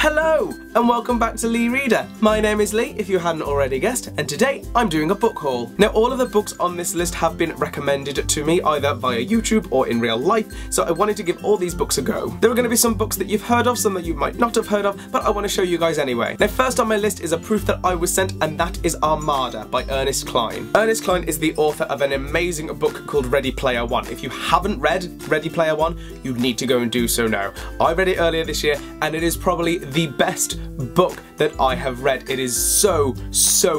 Hello and welcome back to LeeReader. My name is Lee, if you hadn't already guessed, and today I'm doing a book haul. Now all of the books on this list have been recommended to me either via YouTube or in real life, so I wanted to give all these books a go. There are going to be some books that you've heard of, some that you might not have heard of, but I want to show you guys anyway. Now first on my list is a proof that I was sent, and that is Armada by Ernest Cline. Ernest Cline is the author of an amazing book called Ready Player One. If you haven't read Ready Player One, you need to go and do so now. I read it earlier this year and it is probably the best book that I have read. It is so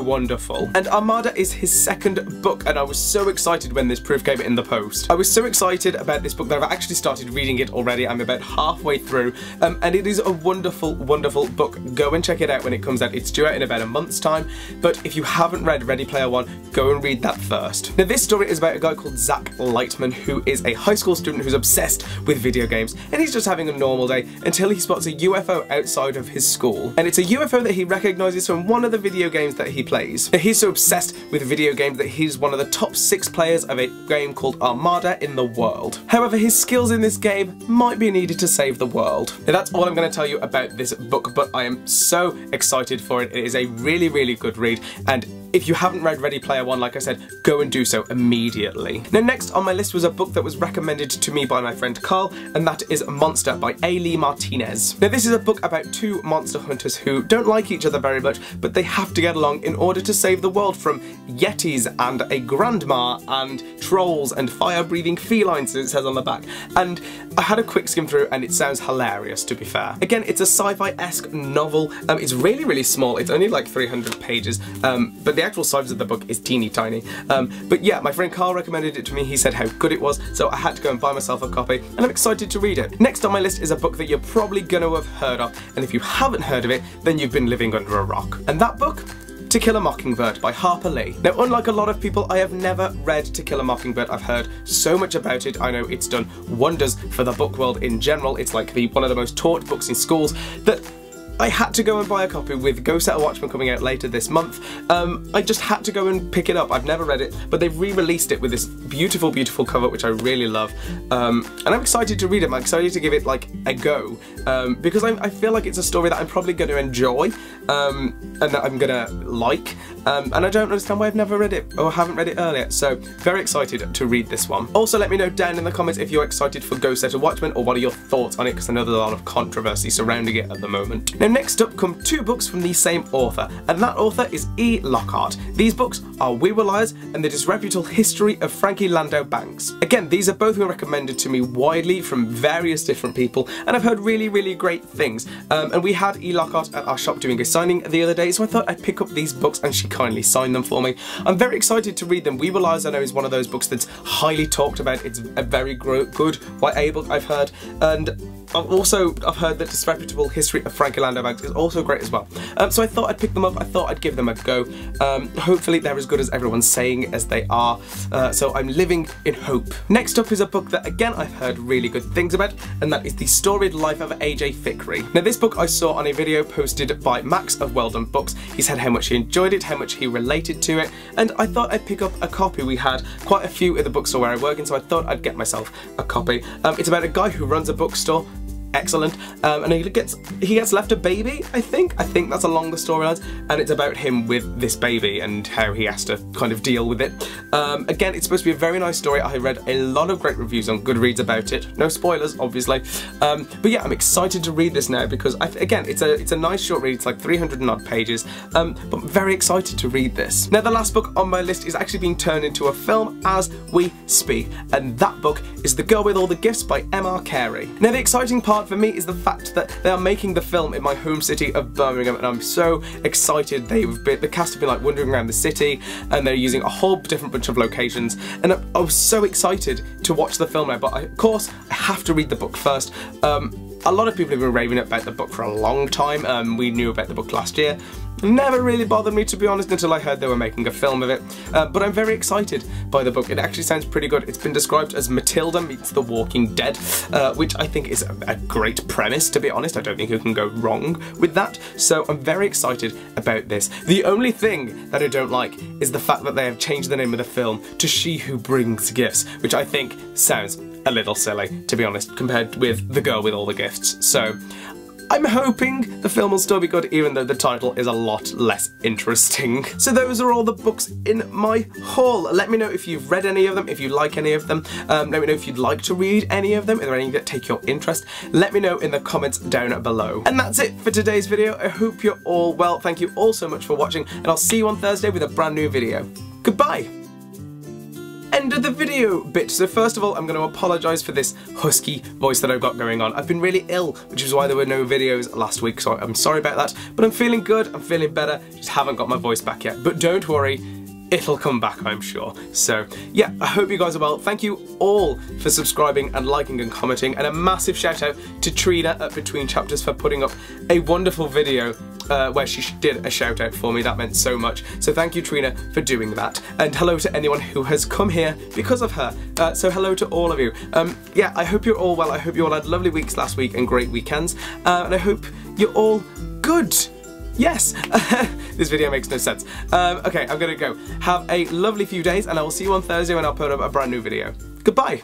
wonderful. And Armada is his second book, and I was so excited when this proof came in the post. I was so excited about this book that I've actually started reading it already. I'm about halfway through, and it is a wonderful book. Go and check it out when it comes out. It's due out in about a month's time, but if you haven't read Ready Player One, go and read that first. Now this story is about a guy called Zach Lightman, who is a high school student who's obsessed with video games, and he's just having a normal day until he spots a UFO outside of his school. And it's a UFO that he recognises from one of the video games that he plays. Now, he's so obsessed with video games that he's one of the top 6 players of a game called Armada in the world. However, his skills in this game might be needed to save the world. Now that's all I'm going to tell you about this book, but I am so excited for it. It is a really good read, and if you haven't read Ready Player One, like I said, go and do so immediately. Now next on my list was a book that was recommended to me by my friend Carl, and that is Monster by A. Lee Martinez. Now this is a book about 2 monster hunters who don't like each other very much, but they have to get along in order to save the world from yetis and a grandma and trolls and fire-breathing felines, as it says on the back. And I had a quick skim through and it sounds hilarious, to be fair. Again, it's a sci-fi-esque novel. It's really small. It's only like 300 pages, but the actual size of the book is teeny tiny. But yeah, my friend Carl recommended it to me. He said how good it was, so I had to go and buy myself a copy, and I'm excited to read it. Next on my list is a book that you're probably gonna have heard of, and if you haven't heard of it, then you've been living under a rock. And that book? To Kill a Mockingbird by Harper Lee. Now, unlike a lot of people, I have never read To Kill a Mockingbird. I've heard so much about it. I know it's done wonders for the book world in general. It's like one of the most taught books in schools that I had to go and buy a copy. With Go Set a Watchman coming out later this month. I just had to go and pick it up. I've never read it, but they've re-released it with this beautiful cover, which I really love. And I'm excited to read it. I'm excited to give it like a go, because I feel like it's a story that I'm probably going to enjoy, and that I'm going to like. And I don't understand why I've never read it or haven't read it earlier, so very excited to read this one. Also let me know down in the comments if you're excited for Go Set a Watchman, or what are your thoughts on it, because I know there's a lot of controversy surrounding it at the moment. Now next up come 2 books from the same author, and that author is E. Lockhart. These books are We Were Liars and the Disreputable History of Frankie Landau-Banks. Again, these are both recommended to me widely from various different people, and I've heard really great things. And we had E. Lockhart at our shop doing a signing the other day, so I thought I'd pick up these books, and she kindly signed them for me. I'm very excited to read them. We Were Liars, I know, is one of those books that's highly talked about. It's a very good YA book, I've heard, and I've heard that Disreputable History of Frankie Landau-Banks is also great as well. So I thought I'd pick them up. I thought I'd give them a go. Hopefully they're as good as everyone's saying as they are. So I'm living in hope. Next up is a book that again I've heard really good things about, and that is The Storied Life of A.J. Fikry. Now this book I saw on a video posted by Max of Well Done Books. He said how much he enjoyed it, how much he related to it, and I thought I'd pick up a copy. We had quite a few at the bookstore where I work in, so I thought I'd get myself a copy. It's about a guy who runs a bookstore. Excellent. And he gets left a baby, I think that's along the storylines, and it's about him with this baby and how he has to kind of deal with it. Again, it's supposed to be a very nice story. I read a lot of great reviews on Goodreads about it. No spoilers, obviously. But yeah, I'm excited to read this now because again, it's a nice short read. It's like 300 and odd pages, but I'm very excited to read this. Now the last book on my list is actually being turned into a film as we speak, and that book is The Girl with All the Gifts by M.R. Carey. Now the exciting part for me is the fact that they are making the film in my home city of Birmingham, and I'm so excited. The cast have been like wandering around the city, and they're using a whole different bunch of locations, and I was so excited to watch the film now, but of course I have to read the book first. A lot of people have been raving about the book for a long time. We knew about the book last year. Never really bothered me, to be honest, until I heard they were making a film of it. But I'm very excited by the book. It actually sounds pretty good. It's been described as Matilda meets The Walking Dead, which I think is a great premise, to be honest. I don't think you can go wrong with that. So I'm very excited about this. The only thing that I don't like is the fact that they have changed the name of the film to She Who Brings Gifts, which I think sounds a little silly, to be honest, compared with The Girl with All the Gifts. So I'm hoping the film will still be good, even though the title is a lot less interesting. So those are all the books in my haul. Let me know if you've read any of them, if you like any of them. Let me know if you'd like to read any of them. Are there any that take your interest? Let me know in the comments down below. And that's it for today's video. I hope you're all well. Thank you all so much for watching, and I'll see you on Thursday with a brand new video. Goodbye! End of the video bit. So first of all, I'm going to apologise for this husky voice that I've got going on. I've been really ill, which is why there were no videos last week, so I'm sorry about that. But I'm feeling good, I'm feeling better, just haven't got my voice back yet. But don't worry, it'll come back, I'm sure. So yeah, I hope you guys are well. Thank you all for subscribing and liking and commenting, and a massive shout out to Trina at Between Chapters for putting up a wonderful video where she did a shout out for me. That meant so much. So thank you, Trina, for doing that. And hello to anyone who has come here because of her. So hello to all of you. Yeah, I hope you're all well. I hope you all had lovely weeks last week and great weekends. And I hope you're all good. Yes! This video makes no sense. Okay, I'm gonna go. Have a lovely few days, and I will see you on Thursday when I'll put up a brand new video. Goodbye!